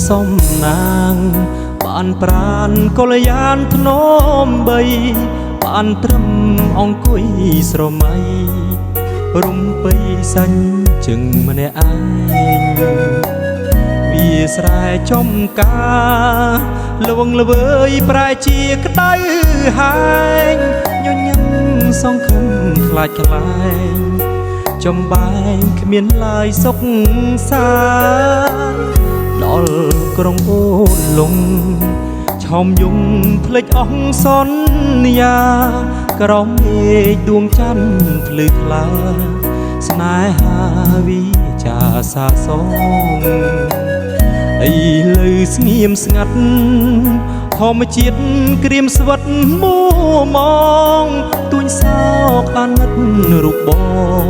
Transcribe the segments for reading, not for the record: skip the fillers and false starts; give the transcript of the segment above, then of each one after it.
សំណាងបានប្រានកលយានធ្នមបីបានត្រឹមអង្គុយស្រមៃរំបីសាញ់ជឹងម្នាក់ឯងវាស្រែចំការលវងល្វើយប្រែជាក្តៅហែងញញឹមសង្ឃឹមខ្លាចខ្លែងចំបែងគ្មានឡើយសុខសាដល់ក្រុងអូនលងឆោមយងភ្លេចអស់សន្យាក្រំមេឃដួងច័ន្ទភ្លឺថ្លាស្នេហាវិចាសាសងអីលើស្ងៀមស្ងាត់ធម្មជាតិក្រៀមស្វិតមួមងទួញសោកអាណិតរូបប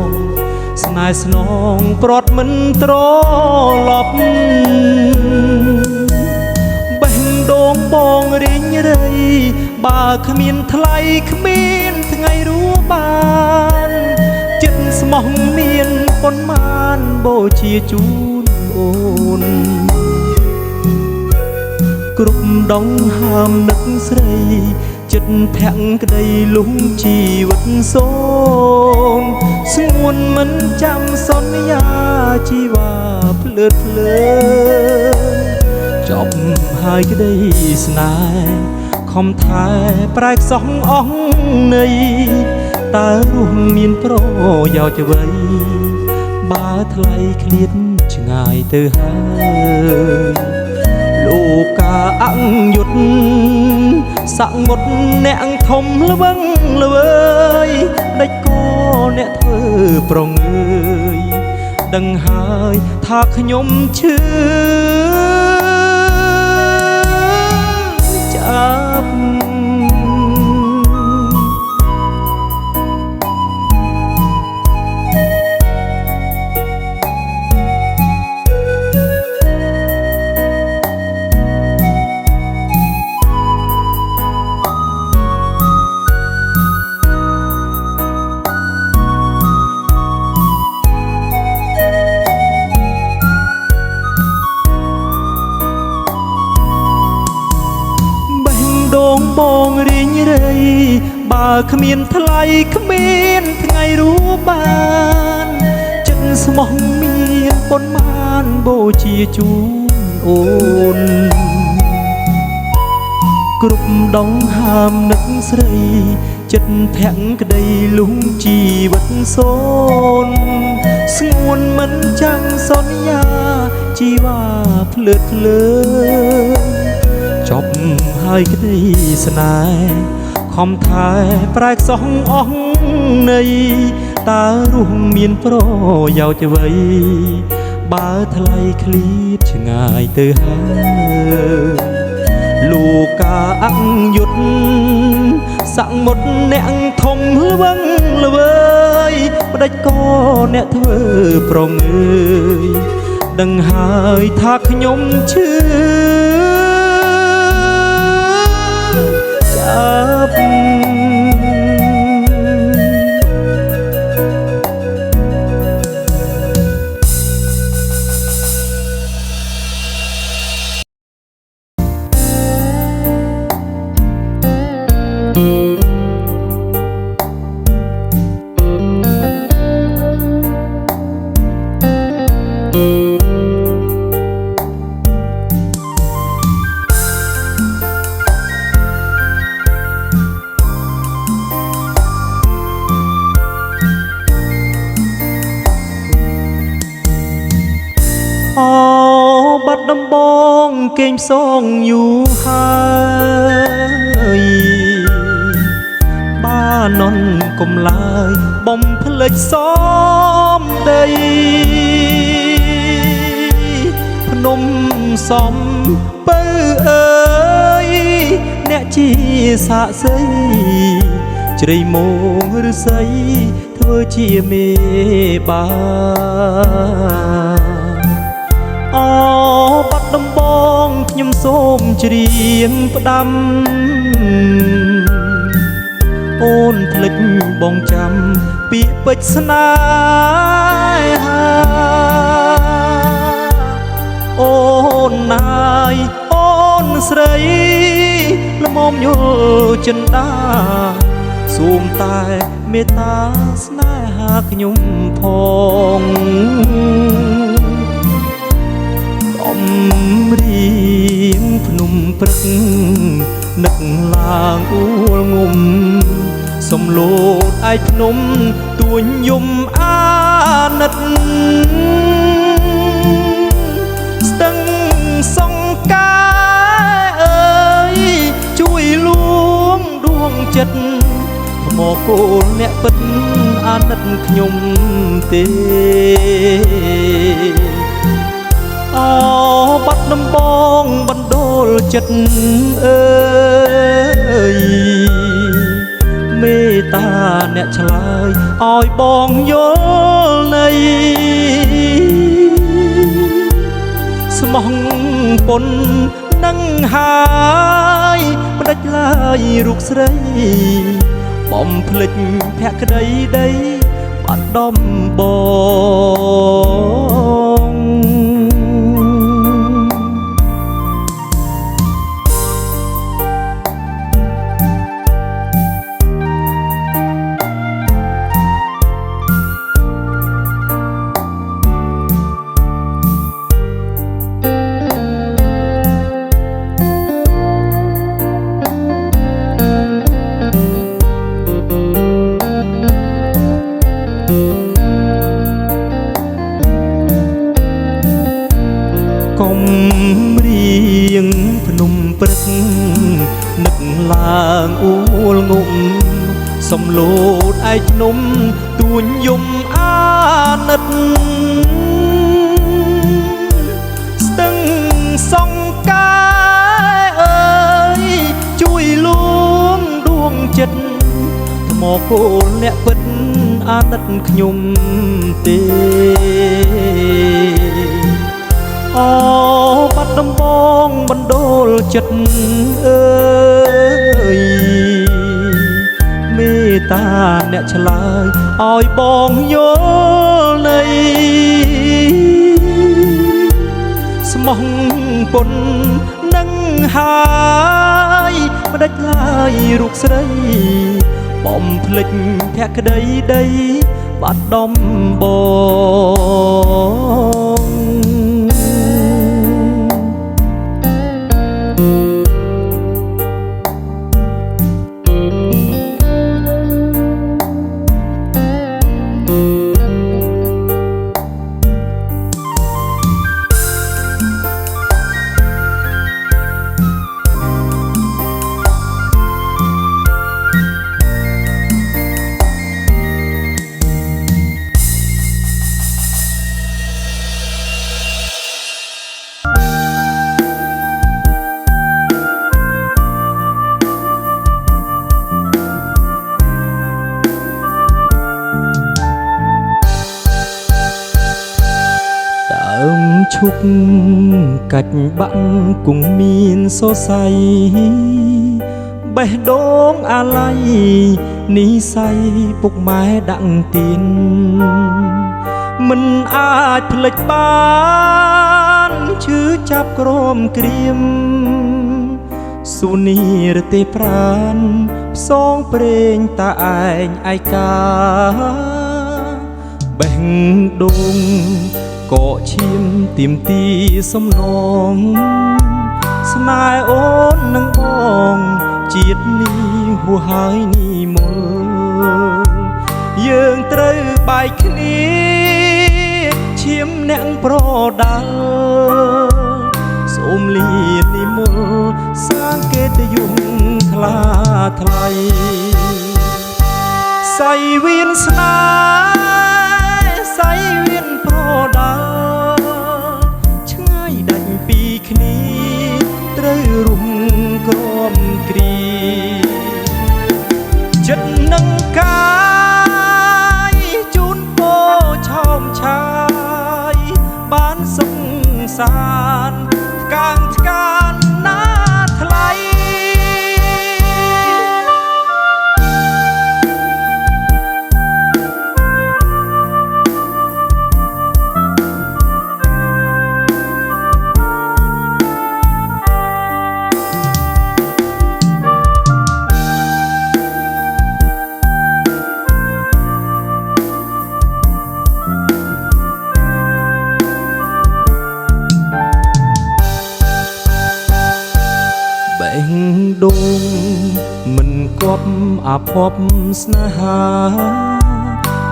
ងស្នេហ៍ស្នងព្រាត់មិនត្រឡប់បេះដូងបងរីងរៃបើគ្មានថ្លៃគ្មានថ្ងៃរួបានចិត្តស្មោះមានប៉ុន្មានបូជាជូនអូនគ្រប់ដងហើមនឹកស្រីចិត្តធាក់ក្តីលំជីវិតសូនស្ងួនមិនចាំសន្យាជីវ៉ាភ្លើតភ្លើចប់ហើយក្តីស្នេហ៍ខំថែប្រែខ្សោះអស់នៃតើរស់មានប្រយោជន៍អ្វីបើថ្លៃឃ្លាតឆ្ងាយទៅហើយលោកកាអង្គយុទ្ធសង្មុតអ្នកធំល្វឹងល្វើយដេចក៏អ្នកធ្វើប្រងើយដឹងហើយថាខ្ញុំឈឺចាប់បងរីងរៃបើគ្មានថ្លៃគ្មានថ្ងៃរួបានចិត្តស្មោះមានប៉ុន្មានបូជាជូនអូនគ្រប់ដងហើមនឹកស្រីចិត្តធាក់ក្តីលំជីវិតសូនស្ងួនមិនចាំសន្យាជីវ៉ាភ្លើតភ្លើចប់ហើយក្តីស្នេហ៍ខំថែប្រែខ្សោះអស់នៃតើរស់មានប្រយោជន៍អ្វីបើថ្លៃឃ្លៀតឆ្ងាយទៅហើយលោកកាអង្គយុទ្ធសង្មុតអ្នកធំល្វឹងល្វើយផ្ដេចក៏អ្នកធ្វើប្រងើយដឹងហើយថាខ្ញុំឈឺបាត់ដំបងគេងផ្សងយូរហើយបាននន់កុំឡើយបំភ្លេចសំដីភ្នំសំពៅអើយអ្នកជាសាក្សីជ្រៃមងឫស្សីធ្វើជាមេបាអូបាត់ដំបងខ្ញុំសូមច្រៀងផ្ដាំអូនភ្លេចបងចាំពាក្យពេចន៍ស្នេហាអូ នណាយអូនស្រីល្មមយល់ចិនដាសូមតែមេត្តាស្នេហាខ្ញុំផងអំរៀងភ្នំព្រឹកនឹកឡើងអួលងំសំឡូតឯកភ្នំទួញយំអាណិតស្ទឹងសង្កាអើយជួយលួងដួងចិត្តមកគោលអ្នកពិតអាណិតខ្ញុំទេអបាត់ដំបងបណ្ដូលចិត្តអើយមេត្តាអ្នកឆ្លើយឲ្យបងយល់នៃស្មោះពុននឹងហើយផ្ដាច់ឡើយរូបស្រីបំភ្លេចភក្តីដីបាត់ដំបងកុំរៀងភ្នំព្រឹកនឹកឡើងអួលងំសំឡូតឯកភ្នំទួញយំអាណិតស្ទឹងសង្កាអើយជួយលួងដួងចិត្តមកគោលអ្នកពិតអាណិតខ្ញុំទេអូបាត់ដំបងបណ្ដូលចិត្តអើយមេត្តាអ្នកឆ្លើយឲ្យបងយល់នៃស្មោះពុននឹងហើយផ្ដាច់ឡើយរូបស្រីបំភ្លេចភក្តីដីបាត់ដំបងឈប់កាច់បាក់គង់មានសរសៃបេះដូងអាឡ័យនិស័យពុកម៉ែដាក់ទៀនមិនអាចភ្លេចបានឈឺចាប់ក្រមក្រៀមសុនីរទេប្រានផ្សងព្រេងតាឯងឯកាបេះដូងកកឈាមទៀមទីសំណងស្នេហ៍អូននឹងបងជាតិនេះហួហើយនេះមុលយើងត្រូវបែកគ្នាឈាមអ្នកប្រដាល់សូមលានិមលសាងកិត្តិយសថ្លាថ្លៃសៃវៀនស្នេហ៍សៃវៀនប្រដាល់ឆ្ងាយដាច់ពីគ្នាត្រូវរុំក្រំគ្រីចិត្តនឹងកាយជូនពោឆោមឆាយបានសុខសាន្តផ្កាងថ្កានណាថ្លៃ ងដូងមិនគប់អាភពស្នេហា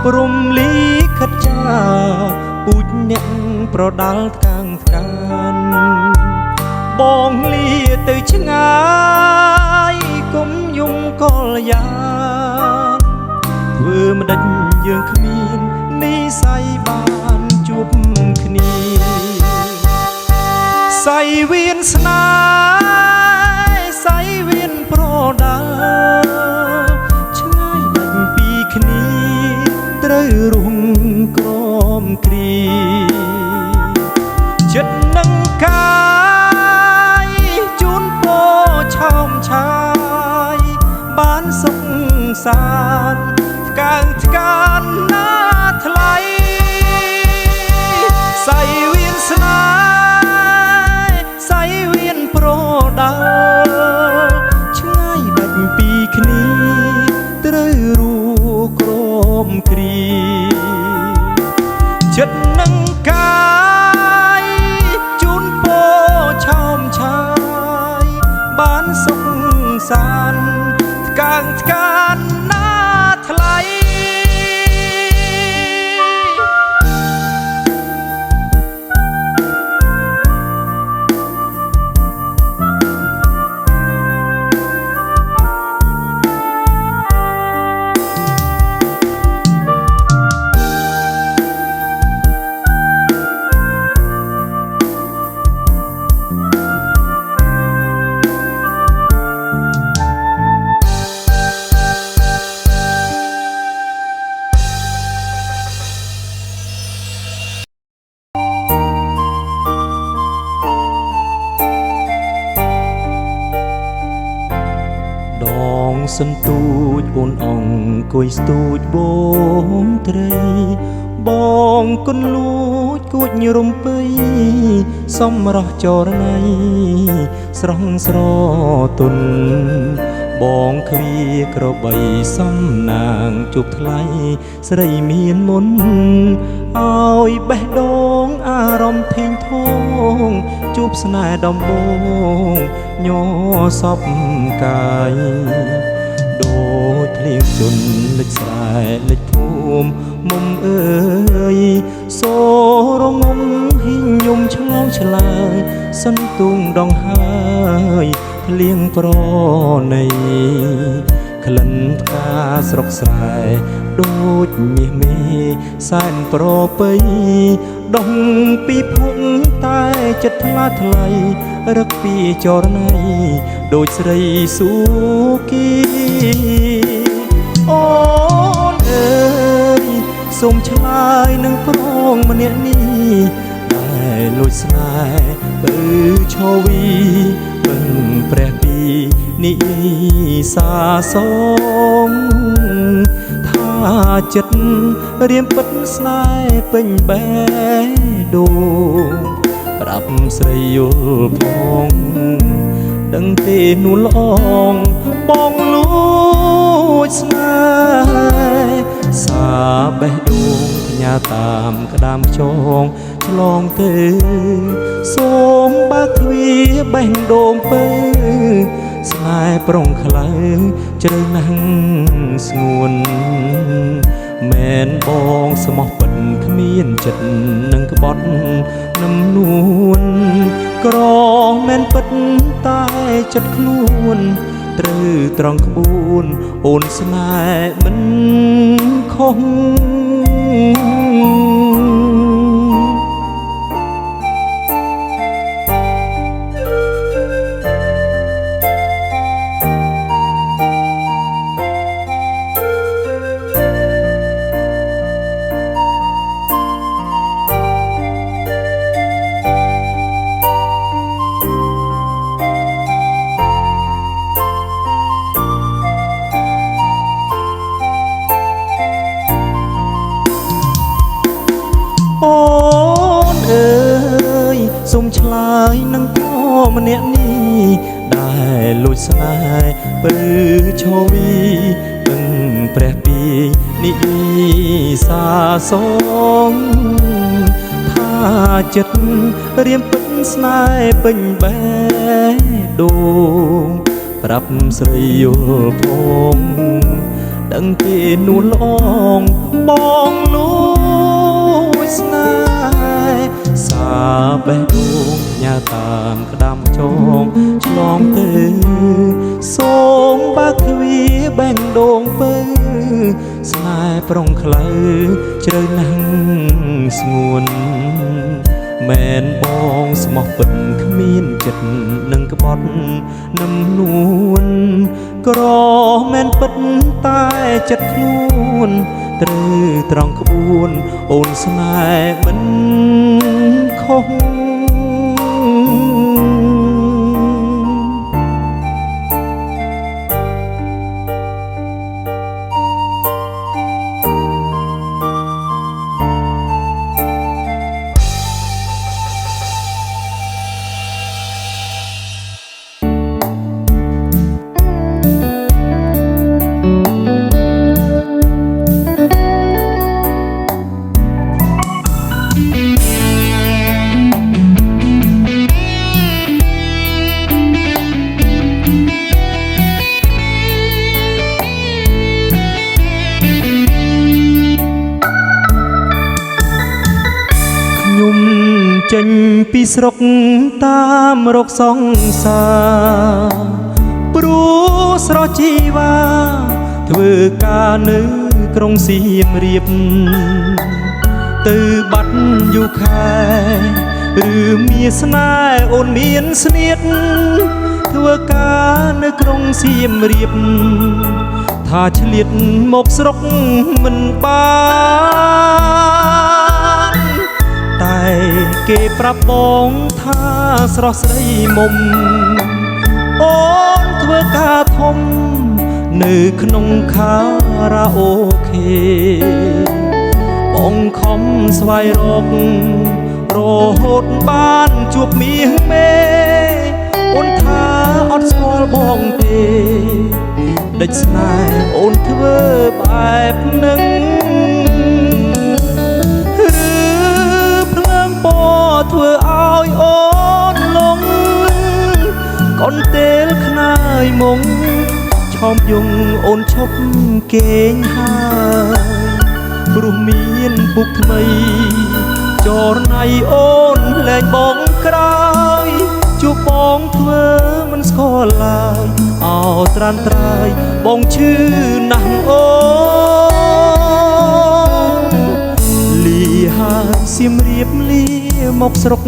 ព្រមលីខិតចាពូជអ្នកប្រដាល់ថ្កាងថ្កានបងលាទៅឆ្ងាយកុំយំកលយ៉ាធ្វើម្ដេចយើងគ្មាននិស័យបានជួបគ្នាសៃវៀនស្នេហ៍សៃវៀនប្រដាល់ឆ្ងាយដាច់ពីគ្នាត្រូវរុងក្រមគ្រីចិត្តនឹងកាយជូនពោឆោមឆាយបានសុខសាន្តថ្កើងថ្កានណាថ្លៃសៃវៀនស្នេហ៍សៃវៀនប្រដាល់ឆ្ងាយដាច់ពីគ្នាត្រូវរួក្រមគ្រីចិត្តនឹងកាយជូនពោឆោមឆាយបានសុខសាន្តថ្កើងថ្កានណាថ្លៃសន្ទូចអូនអង្គុយស្ទូចបងត្រីបងគុនលួចគួចរំពៃសំរោះចរណៃស្រស់ស្រទុនបងគ្វាក្របីសំណាងជប់ថ្លៃស្រីមានមុនឲ្យបេះដូងអារម្មណ៍ធេងធងជួបស្នេហ៍ដំបងញ័រសពកាយដូចភ្លៀងជន់លិចស្រែលិចភូមិមុំអើយសូរងំហ៊ីងយំឆ្លងឆ្លើយសន្ទុងដងហើយភ្លៀងប្រណីក្លិនផ្កាស្រុកស្រែដូចមាសមេសែនប្រពៃដងពីភុងតែចិត្តថ្លាថ្លៃរឹកពីចរណៃដូចស្រីស៊ូគីអូនអើយសូមឆ្លើយនឹងប្រងម្នាក់នេះដែលលួចស្នេហ៍បើឈវីបឹងព្រះពីនិសាសងថាចិត្តរៀមពិតស្នេហ៍ពេញបេះដូងប្រាប់ស្រីយល់ផងដឹងទេនួនល្អងបងលួចស្នេហ៍សាបេះដូងផ្ញើតាមក្តាមខ្យងឆ្លងទៅសូមបើកទ្វារបេះដូងពើស្នេហ៍ប្រុងខ្លៅជ្រៅណាស់ស្ងួនមែនបងស្មោះពិតគ្មានចិត្តនឹងក្បត់នឹមនួនក្រមែនពិតតែចិត្តខ្លួនត្រូវត្រង់ក្បួនអូនស្នេហ៍មិនខុសអូនអើយសូមឆ្លើយនឹងប្រុសម្នាក់នេះដែលលួចស្នេហ៍ពើឈវីបឹងព្រះពីនិសាសងថាចិត្តរៀមពិតស្នេហ៍ពេញបេះ ដូងប្រាប់ស្រីយល់ផងដឹងគេនួនល្អងបងលួចស្នេហ៍សាបេះដូងញ៉ាតាមក្តាំចងឆ្លងទៅសូមបើកទ្វារបែងដូងពើស្នេហ៍ប្រុងខ្លៅជ្រៅណាស់ស្ងួនមែនបងស្មោះពិតគ្មានចិត្តនឹងក្បត់នឹមនួនក្រមែនពិតតែចិត្តខ្លួនត្រូវត្រង់ក្បួនអូនស្នេហ៍មិនខុសចេញពីស្រុកតាមរកសង្សារព្រោះស្រស់ជីវ៉ាធ្វើការនៅក្រុងសៀមរាបទៅបាត់យូរខែឬមានស្នេហ៍អូនមានស្នៀតធ្វើការនៅក្រុងសៀមរាបថាឆ្លៀតមកស្រុកមិនបានតែគេប្រាប់បងថាស្រស់ស្រីមុំអូនធ្វើការធំនៅក្នុងខារ៉ាអូខេបងខំស្វែងរករហូតបានជួបមាសមេអូនថាអត់ស្គាល់បងទេដេចស្នេហ៍អូនធ្វើបែបនឹងធ្វើឲ្យអូនលងកូនទេលខ្នើយមុងឆោមយងអូនឈប់គេងហើយព្រោះមានពុកថ្មីចរណៃអូនលែងបងក្រោយជួបបងធ្វើមិនស្គាល់ឡើយអោត្រានត្រើយបងឈឺណាស់អូនលីហើយសៀមរាបលីមកស្រុក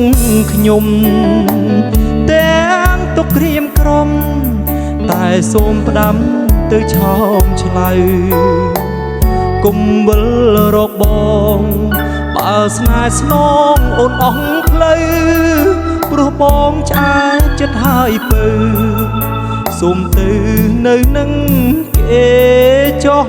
ខ្ញុំទាំងទុកក្រៀមក្រំតែសូមផ្ដាំទៅឆោមឆ្លៅគុំវិលរកបងបើស្នេហ៍ស្នងអូនអស់ផ្លូវព្រោះបងឆ្អែតចិត្តហើយពើសូមទៅនៅនឹងគេចោះ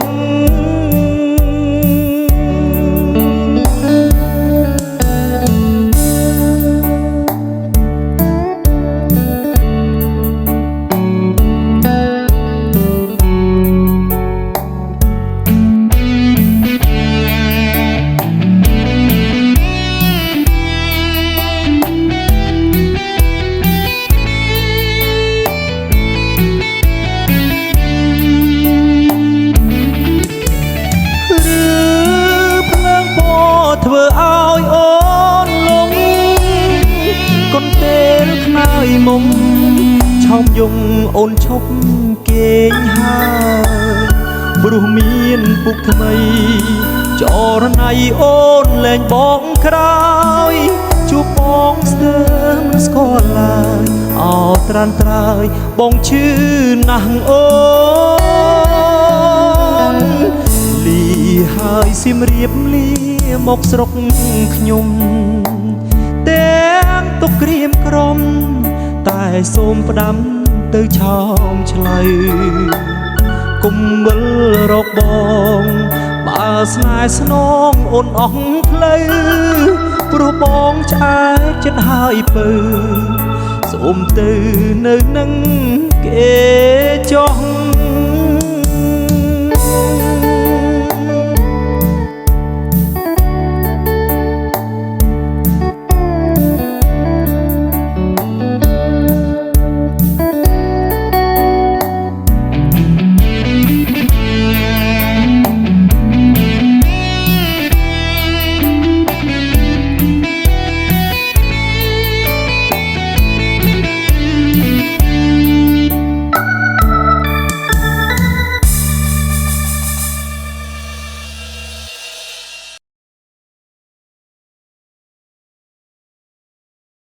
ធ្វើឲ្យអូនលងកូនទេលខ្នើយមុំឆោមយងអូនឈប់គេងហើយព្រោះមានពុកថ្មីចរណៃអូនលែងបងក្រោយជួបបងស្ទើរមិនស្គាល់ឡើយអោត្រានត្រើយបងឈឺណាស់អូនលីហើយសៀមរាបលីមកស្រុកខ្ញុំទាំងទុកក្រៀមក្រំតែសូមផ្ដាំទៅឆោមឆ្លៅគុំវិលរកបងបើស្នេហ៍ស្នងអូនអស់ផ្លូវព្រោះបងឆ្អែតចិត្តហើយពើសូមទៅនៅនឹងគេចោះ